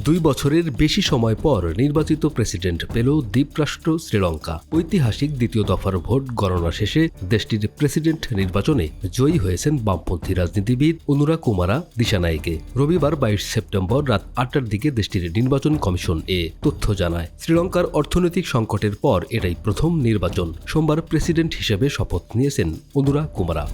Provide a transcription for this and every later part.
2 বছরের বেশি সময় পর নির্বাচিত প্রেসিডেন্ট পেল দ্বীপরাষ্ট্র শ্রীলঙ্কা। ঐতিহাসিক দ্বিতীয় দফার ভোট গণনা শেষে দেশটির প্রেসিডেন্ট নির্বাচনে জয়ী হয়েছেন বামপন্থী রাজনীতিবিদ অনুরা কুমারা দিশানায়েকে। রবিবার 22 সেপ্টেম্বর রাত 8টার দিকে দেশটির নির্বাচন কমিশন এ তথ্য জানায়। শ্রীলঙ্কার অর্থনৈতিক সংকটের পর এটাই প্রথম নির্বাচন। সোমবার প্রেসিডেন্ট হিসেবে শপথ নিয়েছেন অনুরা কুমারা।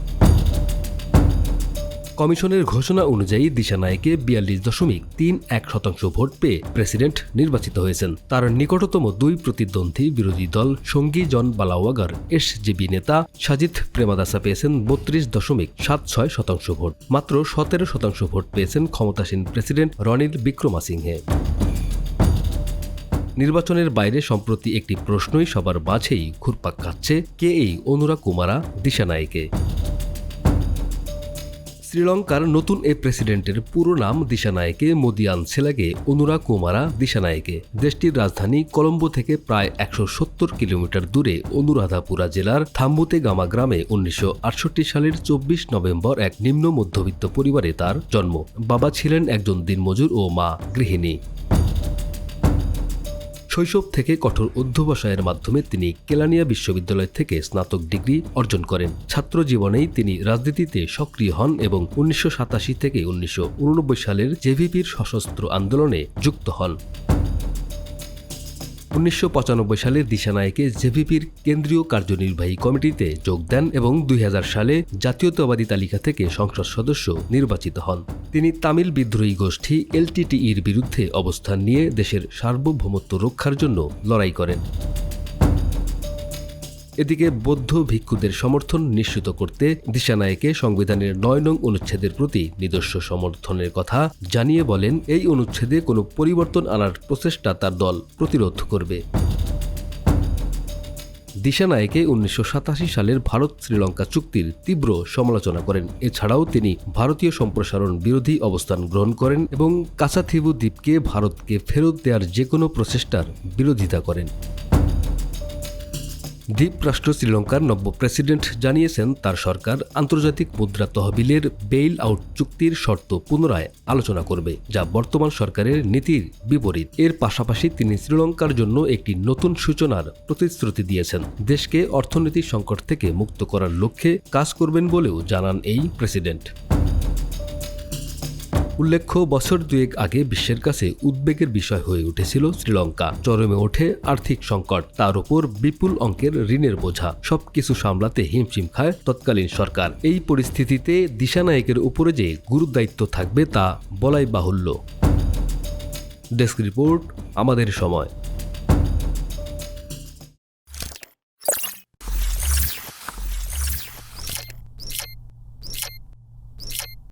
কমিশনের ঘোষণা অনুযায়ী দিশানায়েকে 42.31% ভোট পেয়ে প্রেসিডেন্ট নির্বাচিত হয়েছেন। তার নিকটতম দুই প্রতিদ্বন্দ্বী বিরোধী দল সঙ্গী জন বালাওয়াগার এসজেবি নেতা সাজিদ প্রেমাদাসা পেয়েছেন 32.76% ভোট। মাত্র 17% ভোট পেয়েছেন ক্ষমতাসীন প্রেসিডেন্ট রনিল বিক্রমাসিংহে। নির্বাচনের বাইরে সম্প্রতি একটি প্রশ্নই সবার মাঝেই ঘুরপাক খাচ্ছে, কে এই অনুরা কুমারা দিশানায়েকে? শ্রীলঙ্কার নতুন এ প্রেসিডেন্টের পুরো নাম দিশানায়েকে মোদিয়ান সেলাগে অনুরা কুমারা দিশানায়েকে। দেশটির রাজধানী কলম্বো থেকে প্রায় 170 কিলোমিটার দূরে অনুরাধাপুরা জেলার থাম্বুতে গামা গ্রামে 1968 সালের 24 নভেম্বর এক নিম্ন মধ্যবিত্ত পরিবারে তার জন্ম। বাবা ছিলেন একজন দিনমজুর ও মা গৃহিণী। শৈশব থেকে কঠোর অধ্যবসায়ের মাধ্যমে তিনি কেলানিয়া বিশ্ববিদ্যালয় থেকে স্নাতক ডিগ্রি অর্জন করেন। ছাত্র জীবনেই তিনি রাজনীতিতে সক্রিয় হন এবং 1987 থেকে 1989 সালের জেভিপির সশস্ত্র আন্দোলনে যুক্ত হন। 1995 সালে দিশানায়েকে জেভিপির কেন্দ্রীয় কার্যনির্বাহী কমিটিতে যোগ দেন এবং 2000 সালে জাতীয়তাবাদী তালিকা থেকে সংসদ সদস্য নির্বাচিত হন। তিনি তামিল বিদ্রোহী গোষ্ঠী এলটিটিইর বিরুদ্ধে অবস্থান নিয়ে দেশের সার্বভৌমত্ব রক্ষার জন্য লড়াই করেন। এদিকে বৌদ্ধ ভিক্ষুদের সমর্থন নিশ্চিত করতে দিশানায়েকে সংবিধানের 9 নং অনুচ্ছেদের প্রতি নিজস্ব সমর্থনের কথা জানিয়ে বলেন, এই অনুচ্ছেদে কোনো পরিবর্তন আনার প্রচেষ্টা তার দল প্রতিরোধ করবে। দিশানায়েকে 1987 সালের ভারত শ্রীলঙ্কা চুক্তির তীব্র সমালোচনা করেন। এছাড়াও তিনি ভারতীয় সম্প্রসারণ বিরোধী অবস্থান গ্রহণ করেন এবং কাসাথিবু দ্বীপকে ভারতকে ফেরত দেওয়ার যে কোনো প্রচেষ্টার বিরোধিতা করেন। দ্বীপরাষ্ট্র শ্রীলঙ্কার নব্য প্রেসিডেন্ট জানিয়েছেন তার সরকার আন্তর্জাতিক মুদ্রা তহবিলের বেইল আউট চুক্তির শর্ত পুনরায় আলোচনা করবে, যা বর্তমান সরকারের নীতির বিপরীত। এর পাশাপাশি তিনি শ্রীলঙ্কার জন্য একটি নতুন সূচনার প্রতিশ্রুতি দিয়েছেন। দেশকে অর্থনৈতিক সংকট থেকে মুক্ত করার লক্ষ্যে কাজ করবেন বলেও জানান এই প্রেসিডেন্ট। উল্লেখ্য, বছর দুয়েক আগে বিশ্বের কাছে উদ্বেগের বিষয় হয়ে উঠেছিল শ্রীলঙ্কা। চরমে ওঠে আর্থিক সংকট, তার উপর বিপুল অঙ্কের ঋণের বোঝা। সবকিছু সামলাতে হিমশিম খায় তৎকালীন সরকার। এই পরিস্থিতিতে দিশানায়েকের উপরে যে গুরুদায়িত্ব থাকবে তা বলাই বাহুল্য। ডেস্ক রিপোর্ট, আমাদের সময়।